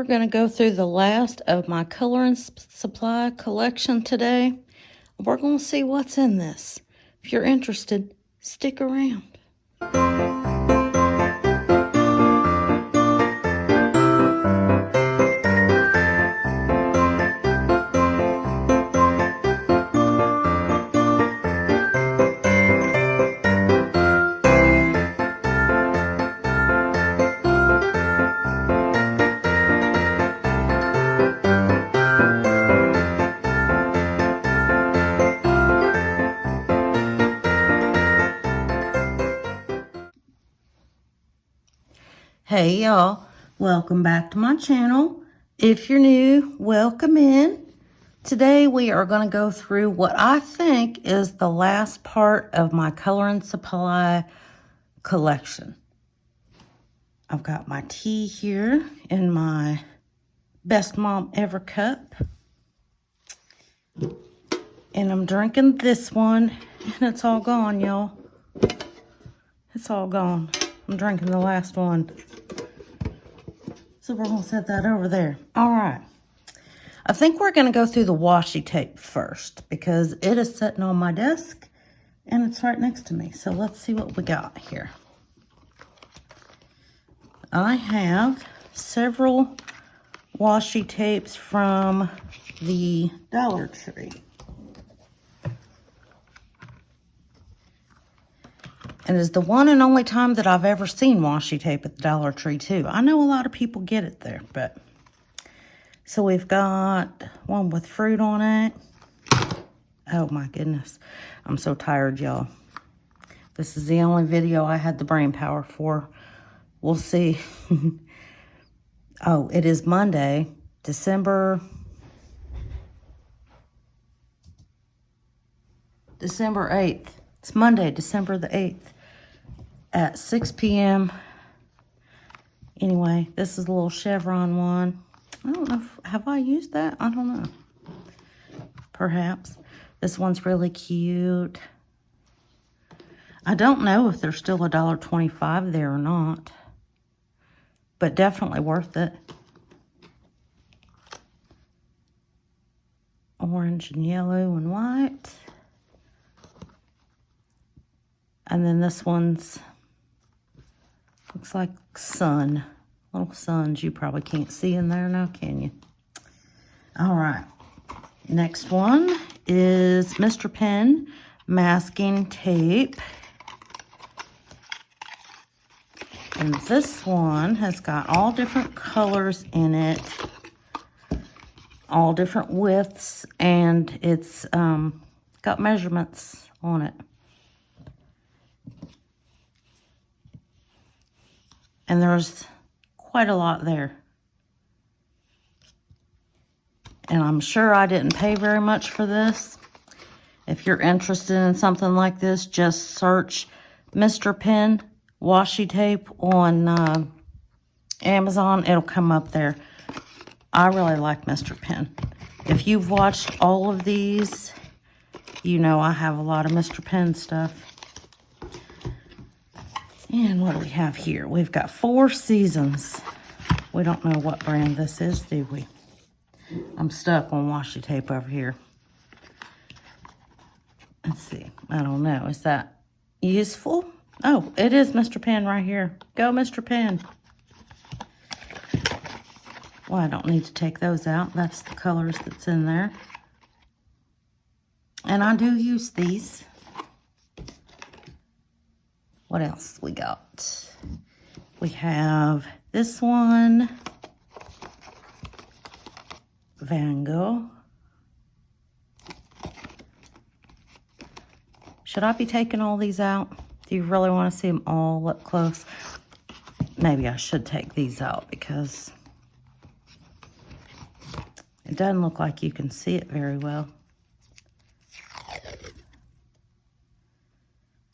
going to go through the last of my coloring supply collection today. We're going to see what's in this. If you're interested, stick around. Hey y'all, welcome back to my channel. If you're new, welcome in. Today we are going to go through what I think is the last part of my coloring supply collection. I've got my tea here in my Best Mom Ever cup. And I'm drinking this one, and it's all gone, y'all. It's all gone. I'm drinking the last one. So we're going to set that over there. All right. I think we're going to go through the washi tape first because it is sitting on my desk and it's right next to me. So let's see what we got here. I have several washi tapes from the Dollar Tree. And it's the one and only time that I've ever seen washi tape at the Dollar Tree, too. I know a lot of people get it there, but... So we've got one with fruit on it. Oh, my goodness. I'm so tired, y'all. This is the only video I had the brain power for. We'll see. Oh, it is Monday, December 8th. It's Monday, December the 8th. At 6 p.m. Anyway, this is a little chevron one. I don't know have I used that? I don't know. Perhaps. This one's really cute. I don't know if there's still $1.25 there or not. But definitely worth it. Orange and yellow and white. And then this one's looks like sun. Little suns you probably can't see in there now, can you? All right. Next one is Mr. Pen masking tape. And this one has got all different colors in it. All different widths. And it's got measurements on it. And there's quite a lot there. And I'm sure I didn't pay very much for this. If you're interested in something like this, just search Mr. Pen washi tape on Amazon. It'll come up there. I really like Mr. Pen. If you've watched all of these, you know I have a lot of Mr. Pen stuff. And what do we have here? We've got 4 Seasons. We don't know what brand this is, do we? I'm stuck on washi tape over here. Let's see. I don't know. Is that useful? Oh, it is Mr. Pen right here. Go, Mr. Pen. Well, I don't need to take those out. That's the colors that's in there. And I do use these. What else we got? We have this one. Van Gogh. Should I be taking all these out? Do you really want to see them all up close? Maybe I should take these out because it doesn't look like you can see it very well.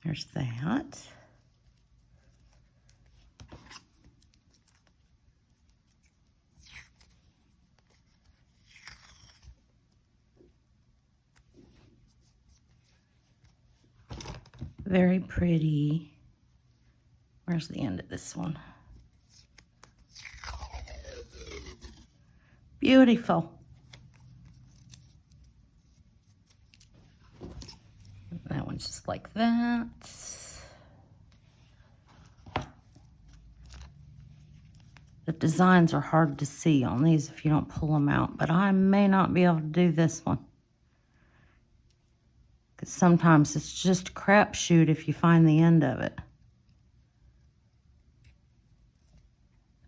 There's that. Very pretty. Where's the end of this one? Beautiful. That one's just like that. The designs are hard to see on these if you don't pull them out, but I may not be able to do this one. Because sometimes it's just a crapshoot if you find the end of it.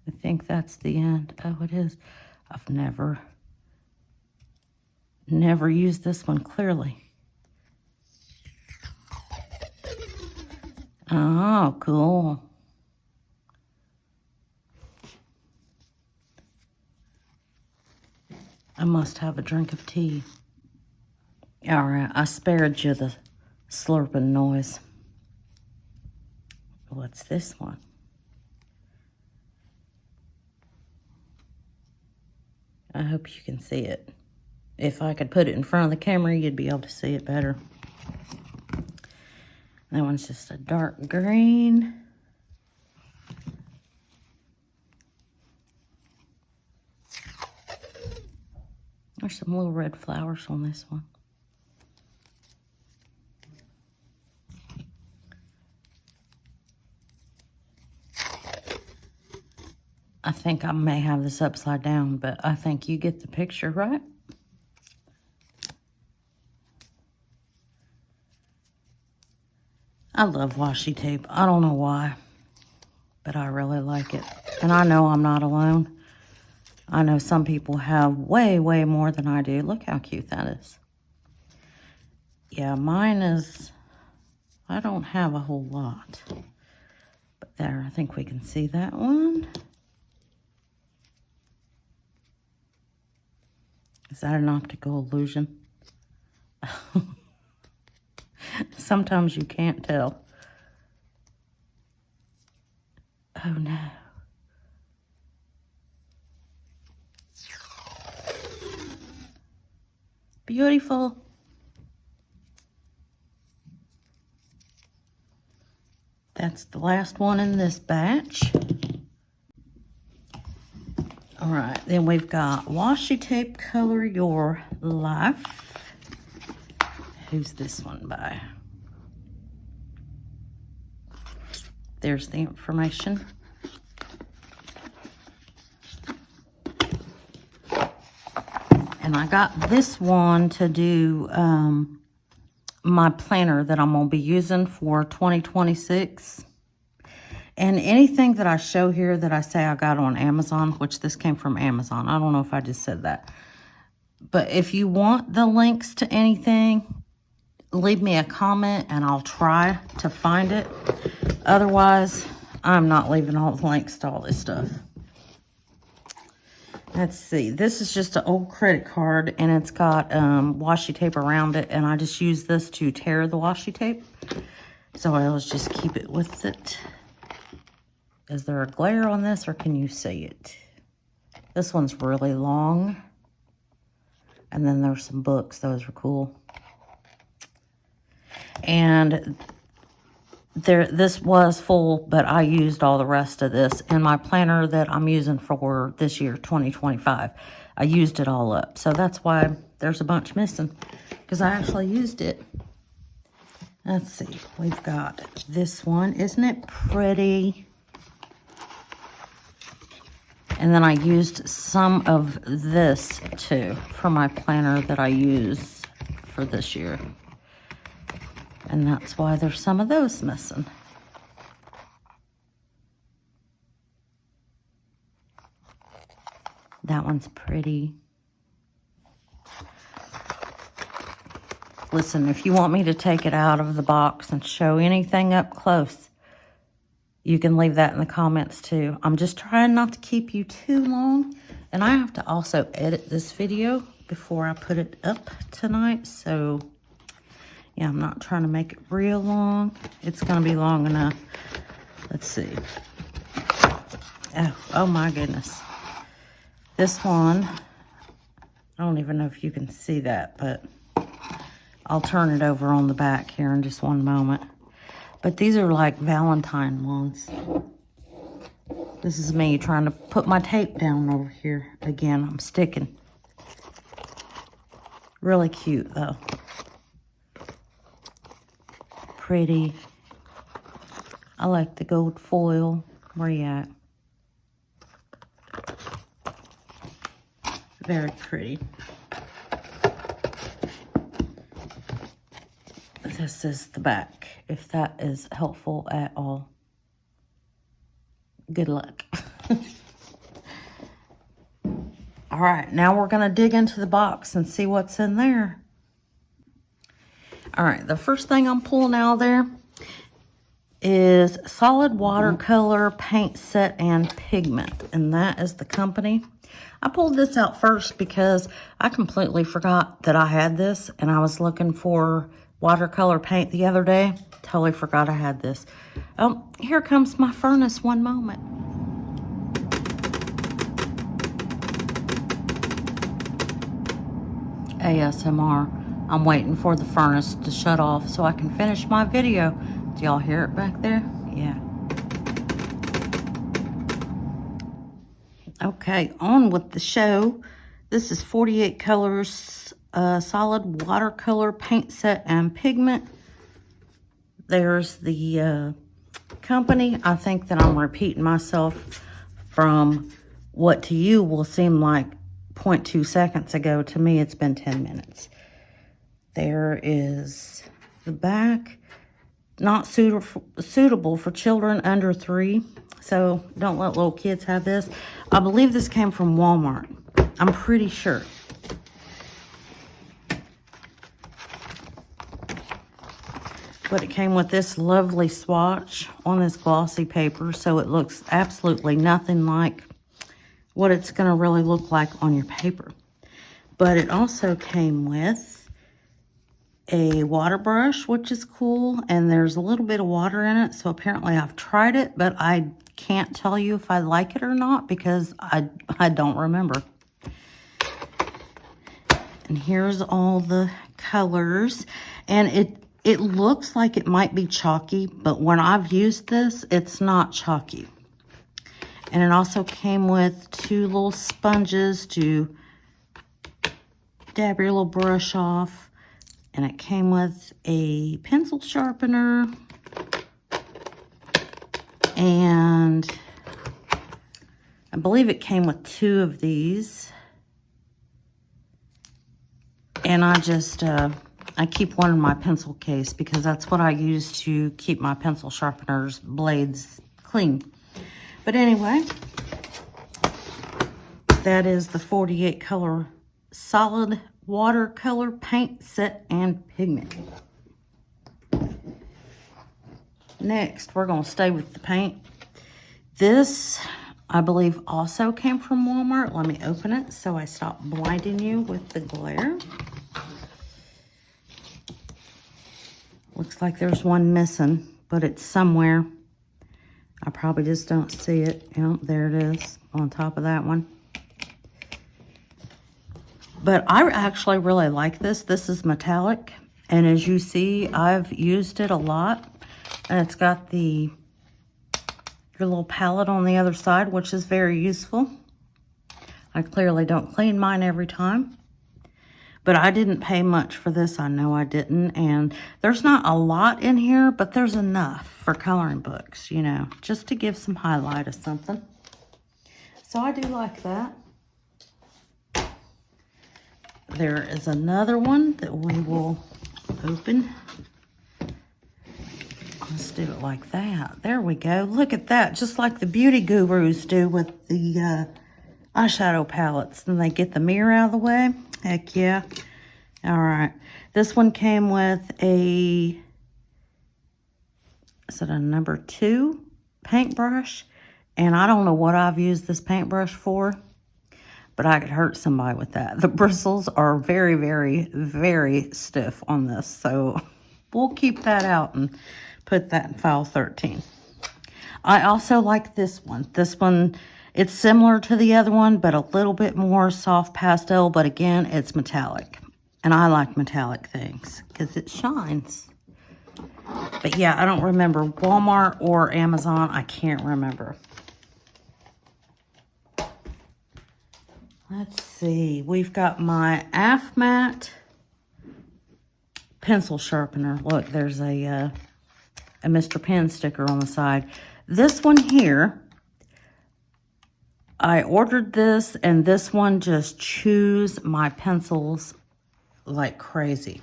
I think that's the end. Oh, it is. I've never used this one clearly. Oh, cool. I must have a drink of tea. All right, I spared you the slurping noise. What's this one? I hope you can see it. If I could put it in front of the camera, you'd be able to see it better. That one's just a dark green. There's some little red flowers on this one. I think I may have this upside down, but I think you get the picture, right? I love washi tape. I don't know why, but I really like it. And I know I'm not alone. I know some people have way, way more than I do. Look how cute that is. Yeah, mine is, I don't have a whole lot. But there, I think we can see that one. Is that an optical illusion? Sometimes you can't tell. Oh no. Beautiful. That's the last one in this batch. All right, then we've got washi tape Color Your Life. Who's this one by? There's the information. And I got this one to do my planner that I'm going to be using for 2026. And anything that I show here that I say I got on Amazon, which this came from Amazon. I don't know if I just said that. But if you want the links to anything, leave me a comment and I'll try to find it. Otherwise, I'm not leaving all the links to all this stuff. Let's see. This is just an old credit card and it's got washi tape around it. And I just use this to tear the washi tape. So I'll just keep it with it. Is there a glare on this or can you see it? This one's really long. And then there's some books. Those are cool. And this was full, but I used all the rest of this in my planner that I'm using for this year, 2025. I used it all up. So that's why there's a bunch missing, because I actually used it. Let's see. We've got this one. Isn't it pretty? And then I used some of this too for my planner that I use for this year. And that's why there's some of those missing. That one's pretty. Listen, if you want me to take it out of the box and show anything up close, you can leave that in the comments too. I'm just trying not to keep you too long. And I have to also edit this video before I put it up tonight. So, yeah, I'm not trying to make it real long. It's going to be long enough. Let's see. Oh my goodness. This one, I don't even know if you can see that, but I'll turn it over on the back here in just one moment. But these are like Valentine ones. This is me trying to put my tape down over here. Again, I'm sticking. Really cute, though. Pretty. I like the gold foil. Where you at? Very pretty. This is the back, if that is helpful at all. Good luck. All right, now we're going to dig into the box and see what's in there. All right, the first thing I'm pulling out of there is solid watercolor paint set and pigment, and that is the company. I pulled this out first because I completely forgot that I had this, and I was looking for watercolor paint the other day. Totally forgot I had this. Oh, here comes my furnace. One moment. ASMR. I'm waiting for the furnace to shut off so I can finish my video. Do y'all hear it back there? Yeah. Okay, on with the show. This is 48 colors, solid watercolor paint set and pigment. There's the company. I think that I'm repeating myself from what to you will seem like 0.2 seconds ago. To me, it's been 10 minutes. There is the back. Not suitable for children under 3. So don't let little kids have this. I believe this came from Walmart. I'm pretty sure. But it came with this lovely swatch on this glossy paper. So it looks absolutely nothing like what it's going to really look like on your paper. But it also came with a water brush, which is cool. And there's a little bit of water in it. So apparently I've tried it, but I can't tell you if I like it or not because I don't remember. And here's all the colors. And it looks like it might be chalky, but when I've used this, it's not chalky. And it also came with 2 little sponges to dab your little brush off. And it came with a pencil sharpener. And I believe it came with 2 of these. And I just, I keep one in my pencil case because that's what I use to keep my pencil sharpeners blades clean. But anyway, that is the 48 color solid watercolor paint set and pigment. Next, we're going to stay with the paint. This, I believe, also came from Walmart. Let me open it so I stop blinding you with the glare. Looks like there's one missing, but it's somewhere. I probably just don't see it. Yep, there it is on top of that one. But I actually really like this. This is metallic. And as you see, I've used it a lot. And it's got your little palette on the other side, which is very useful. I clearly don't clean mine every time. But I didn't pay much for this. I know I didn't. And there's not a lot in here, but there's enough for coloring books, you know, just to give some highlight of something. So I do like that. There is another one that we will open. Let's do it like that. There we go. Look at that. Just like the beauty gurus do with the eyeshadow palettes. Then they get the mirror out of the way. Heck yeah. All right. This one came with is it a number 2 paintbrush? And I don't know what I've used this paintbrush for, but I could hurt somebody with that. The bristles are very, very, very stiff on this. So we'll keep that out and put that in file 13. I also like this one. This one, it's similar to the other one, but a little bit more soft pastel. But again, it's metallic. And I like metallic things because it shines. But yeah, I don't remember Walmart or Amazon. I can't remember. Let's see. We've got my AFMAT pencil sharpener. Look, there's a Mr. Pen sticker on the side. This one here, I ordered this, and this one just chews my pencils like crazy.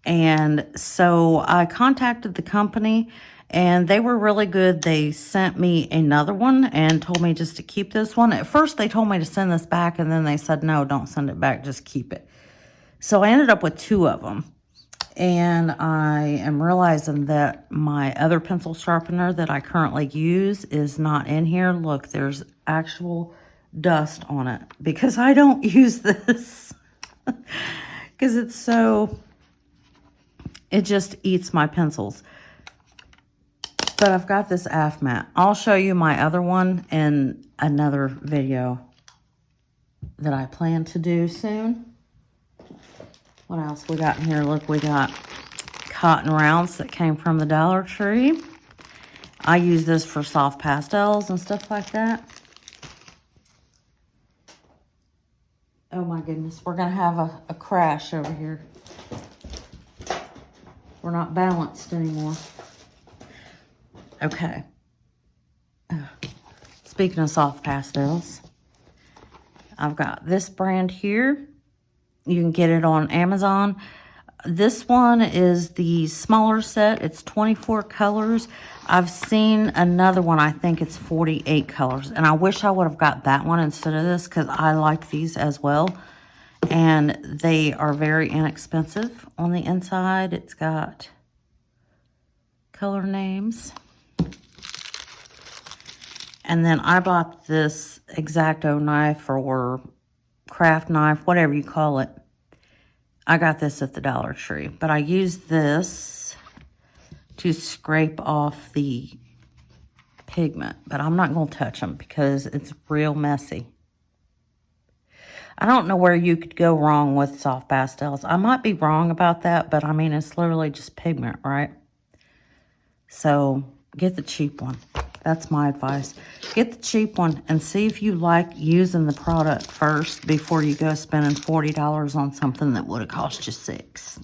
And so I contacted the company, and they were really good. They sent me another one and told me just to keep this one. At first, they told me to send this back, and then they said, no, don't send it back, just keep it. So I ended up with 2 of them. And I am realizing that my other pencil sharpener that I currently use is not in here. Look, there's actual dust on it because I don't use this. Because it's so, it just eats my pencils. But I've got this AFMAT. I'll show you my other one in another video that I plan to do soon. What else we got in here? Look, we got cotton rounds that came from the Dollar Tree. I use this for soft pastels and stuff like that. Oh my goodness, we're gonna have a crash over here. We're not balanced anymore. Okay. Speaking of soft pastels, I've got this brand here. You can get it on Amazon. This one is the smaller set. It's 24 colors. I've seen another one. I think it's 48 colors. And I wish I would have got that one instead of this because I like these as well. And they are very inexpensive. On the inside, it's got color names. And then I bought this X-Acto knife or craft knife, whatever you call it. I got this at the Dollar Tree, but I use this to scrape off the pigment, but I'm not going to touch them because it's real messy. I don't know where you could go wrong with soft pastels. I might be wrong about that, but I mean, it's literally just pigment, right? So get the cheap one. That's my advice. Get the cheap one and see if you like using the product first before you go spending $40 on something that would have cost you $6.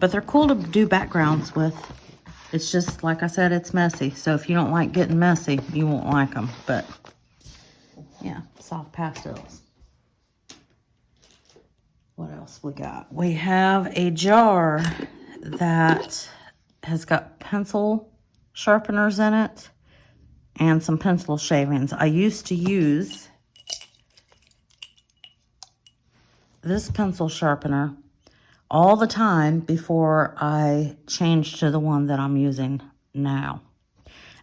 But they're cool to do backgrounds with. It's just, like I said, it's messy. So if you don't like getting messy, you won't like them. But, yeah, soft pastels. What else we got? We have a jar that has got pencil sharpeners in it and some pencil shavings. I used to use this pencil sharpener all the time before I changed to the one that I'm using now.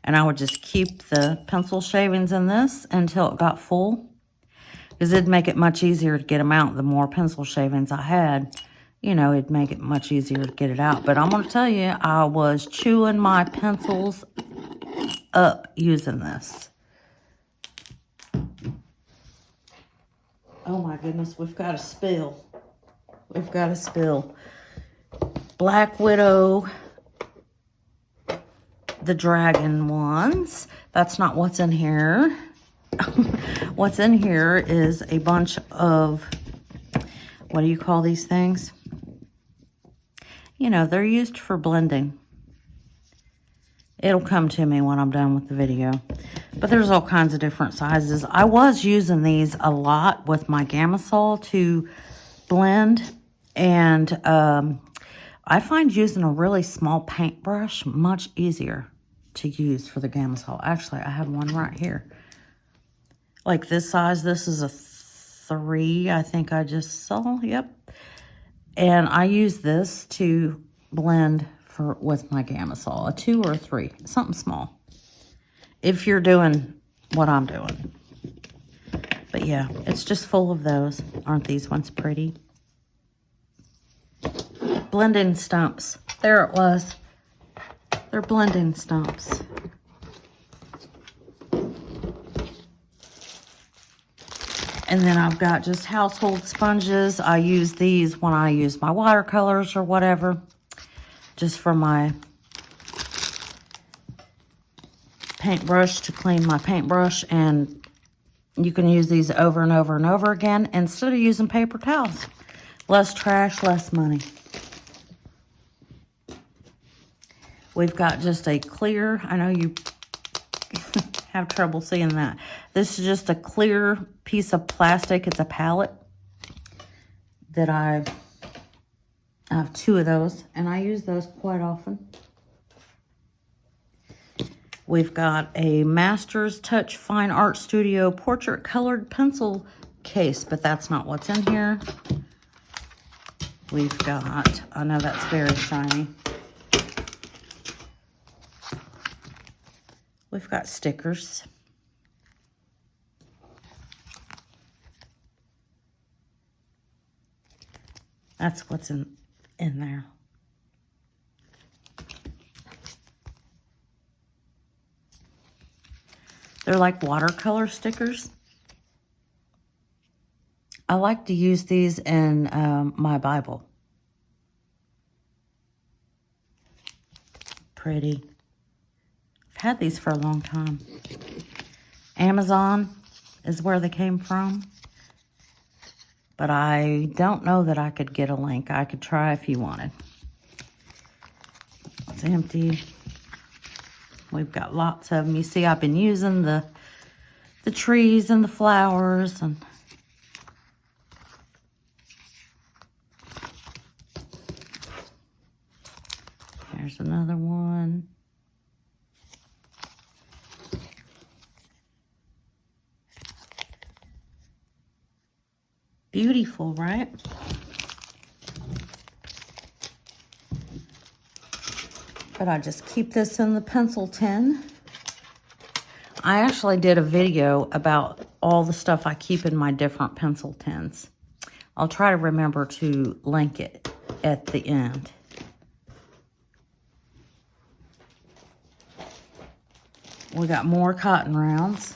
And I would just keep the pencil shavings in this until it got full, because it'd make it much easier to get them out. The more pencil shavings I had, you know, it'd make it much easier to get it out. But I'm going to tell you, I was chewing my pencils up using this. Oh my goodness, we've got a spill. We've got a spill. Black Widow, the dragon ones. That's not what's in here. What's in here is a bunch of, what do you call these things? You know, they're used for blending. It'll come to me when I'm done with the video. But there's all kinds of different sizes. I was using these a lot with my Gamasol to blend. And I find using a really small paintbrush much easier to use for the Gamasol. Actually, I have one right here. Like this size. This is a 3, I think I just saw. Yep. And I use this to blend with my Gamasol. A 2 or a 3. Something small. If you're doing what I'm doing. But yeah, it's just full of those. Aren't these ones pretty? Blending stumps. There it was. They're blending stumps. And then I've got just household sponges. I use these when I use my watercolors or whatever. Just for my paintbrush to clean my paintbrush, and you can use these over and over and over again instead of using paper towels. Less trash, less money. We've got just a clear, I know you have trouble seeing that. This is just a clear piece of plastic. It's a palette that I have 2 of those, and I use those quite often. We've got a Master's Touch Fine Art Studio portrait colored pencil case, but that's not what's in here. We've got, I know that's very shiny. We've got stickers. That's what's in there. They're like watercolor stickers. I like to use these in my Bible. Pretty. I've had these for a long time. Amazon is where they came from. But I don't know that I could get a link. I could try if you wanted. It's empty. We've got lots of them. You see, I've been using the trees and the flowers, and there's another one. Beautiful, right? But I just keep this in the pencil tin. I actually did a video about all the stuff I keep in my different pencil tins. I'll try to remember to link it at the end. We got more cotton rounds.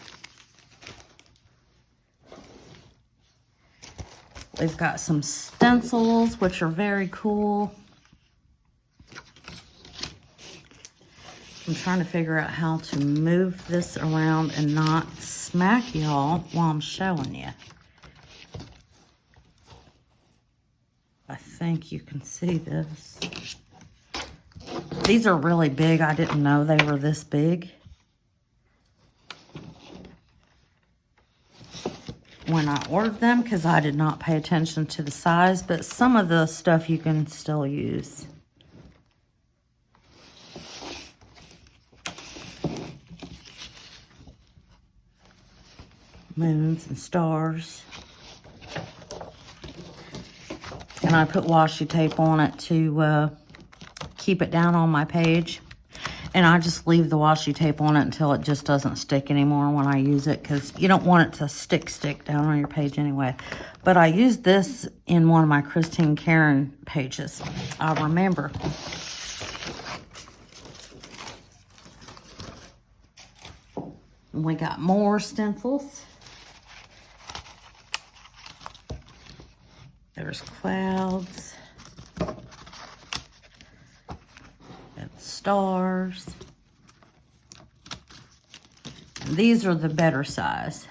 We've got some stencils, which are very cool. I'm trying to figure out how to move this around and not smack y'all while I'm showing you. I think you can see this. These are really big. I didn't know they were this big when I ordered them, because I did not pay attention to the size, but some of the stuff you can still use. Moons and stars. And I put washi tape on it to keep it down on my page. And I just leave the washi tape on it until it just doesn't stick anymore when I use it, because you don't want it to stick down on your page anyway. But I used this in one of my Christine Karen pages. I remember. And we got more stencils. There's clouds. And stars. And these are the better size.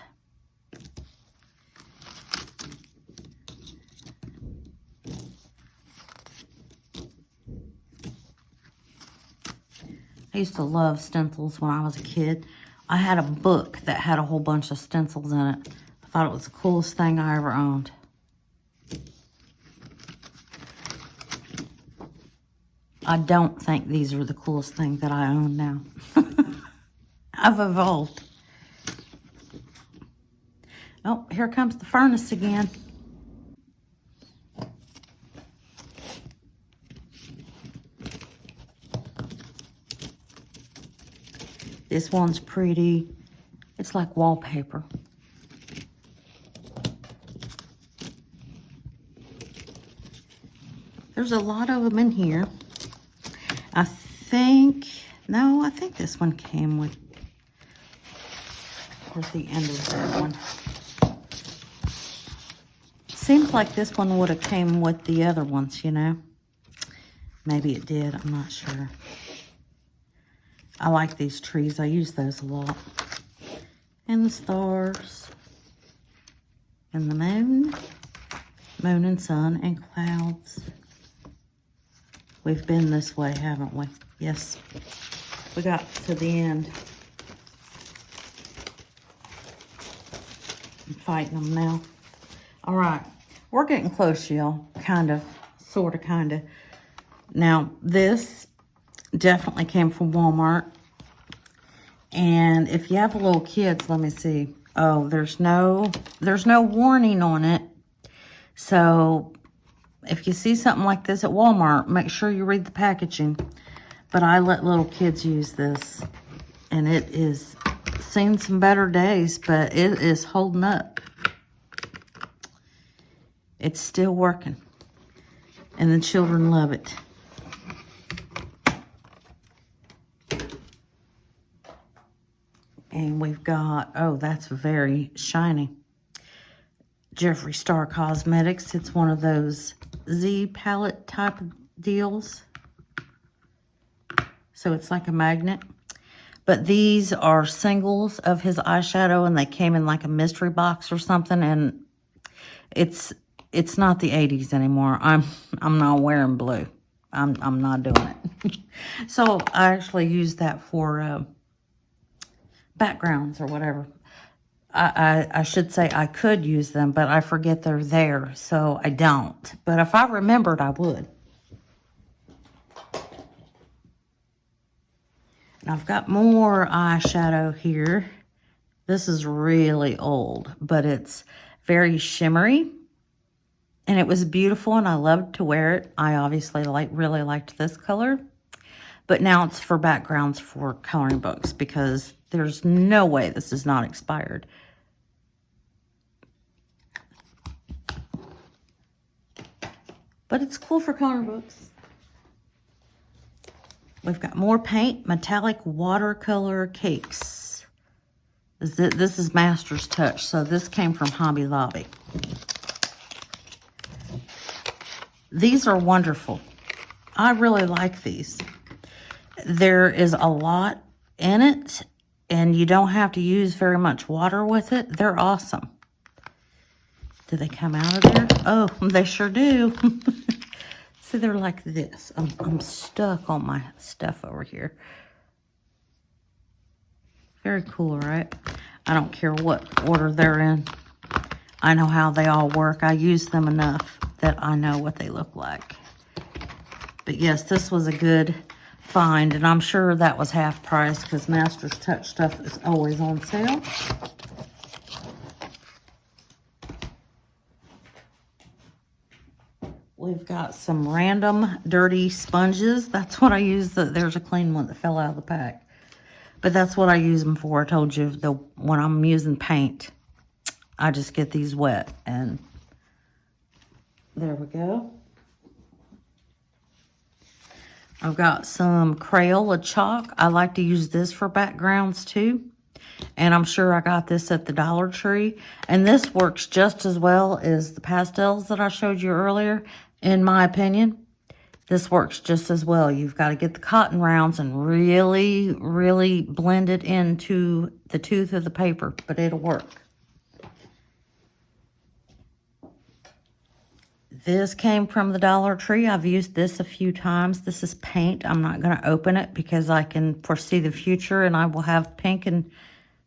I used to love stencils when I was a kid. I had a book that had a whole bunch of stencils in it. I thought it was the coolest thing I ever owned. I don't think these are the coolest thing that I own now. I've evolved. Oh, here comes the furnace again. This one's pretty. It's like wallpaper. There's a lot of them in here. I think this one came with, towards the end of that one. Seems like this one would have came with the other ones, you know. Maybe it did, I'm not sure. I like these trees. I use those a lot. And the stars. And the moon. Moon and sun and clouds. We've been this way, haven't we? Yes. We got to the end. I'm fighting them now. All right. We're getting close, y'all. Kind of. Sort of, kind of. Now, this definitely came from Walmart. And if you have little kids, let me see. Oh, there's no warning on it. So, if you see something like this at Walmart, make sure you read the packaging. But I let little kids use this. And it is seen some better days, but it is holding up. It's still working. And the children love it. And we've got, oh, that's very shiny. Jeffree Star Cosmetics. It's one of those Z palette type of deals. So it's like a magnet. But these are singles of his eyeshadow, and they came in like a mystery box or something. And it's not the 80s anymore. I'm not wearing blue. I'm not doing it. So I actually use that for backgrounds or whatever. I should say I could use them, but I forget they're there, so I don't. But if I remembered, I would. And I've got more eyeshadow here. This is really old, but it's very shimmery. And it was beautiful, and I loved to wear it. I obviously really liked this color. But now it's for backgrounds for coloring books, because there's no way this is not expired. But it's cool for coloring books. We've got more paint, metallic watercolor cakes. This is Master's Touch, so this came from Hobby Lobby. These are wonderful. I really like these. There is a lot in it, and you don't have to use very much water with it. They're awesome. Do they come out of there? Oh, they sure do. See, they're like this. I'm stuck on my stuff over here. Very cool, right? I don't care what order they're in. I know how they all work. I use them enough that I know what they look like. But yes, this was a good find, and I'm sure that was half price because Master's Touch stuff is always on sale. We've got some random dirty sponges. That's what I use. There's a clean one that fell out of the pack. But that's what I use them for. I told you, when I'm using paint, I just get these wet. And there we go. I've got some Crayola chalk. I like to use this for backgrounds too. And I'm sure I got this at the Dollar Tree. And this works just as well as the pastels that I showed you earlier. In my opinion, this works just as well. You've got to get the cotton rounds and really, really blend it into the tooth of the paper, but it'll work. This came from the Dollar Tree. I've used this a few times. This is paint. I'm not going to open it because I can foresee the future, and I will have pink and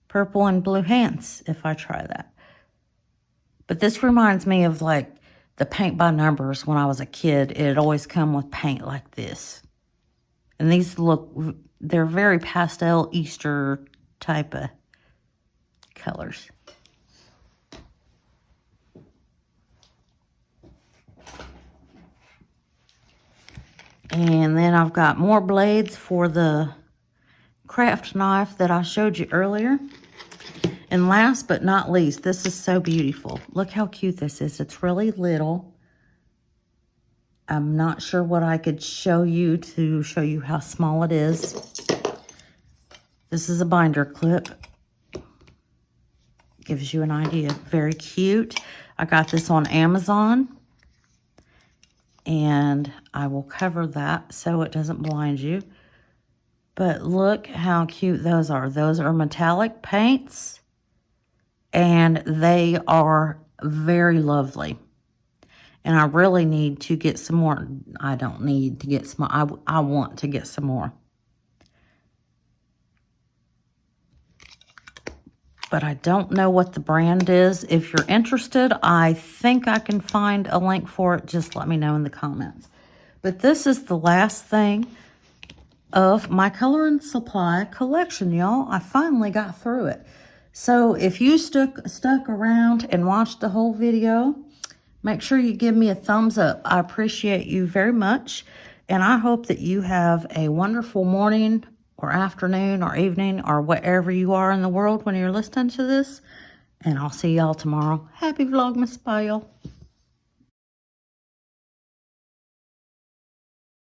purple and blue hands if I try that. But this reminds me of like the paint by numbers when I was a kid. It'd always come with paint like this. And these they're very pastel Easter type of colors. And then I've got more blades for the craft knife that I showed you earlier. And last but not least, this is so beautiful. Look how cute this is. It's really little. I'm not sure what I could show you to show you how small it is. This is a binder clip. Gives you an idea. Very cute. I got this on Amazon. And I will cover that so it doesn't blind you. But look how cute those are. Those are metallic paints, and they are very lovely. And I really need to get some more. I don't need to get some more. I want to get some more. But I don't know what the brand is. If you're interested, I think I can find a link for it. Just let me know in the comments. But this is the last thing of my Color and Supply collection, y'all. I finally got through it. So if you stuck around and watched the whole video, make sure you give me a thumbs up. I appreciate you very much. And I hope that you have a wonderful morning or afternoon or evening or wherever you are in the world when you're listening to this. And I'll see y'all tomorrow. Happy Vlogmas. Bye, y'all.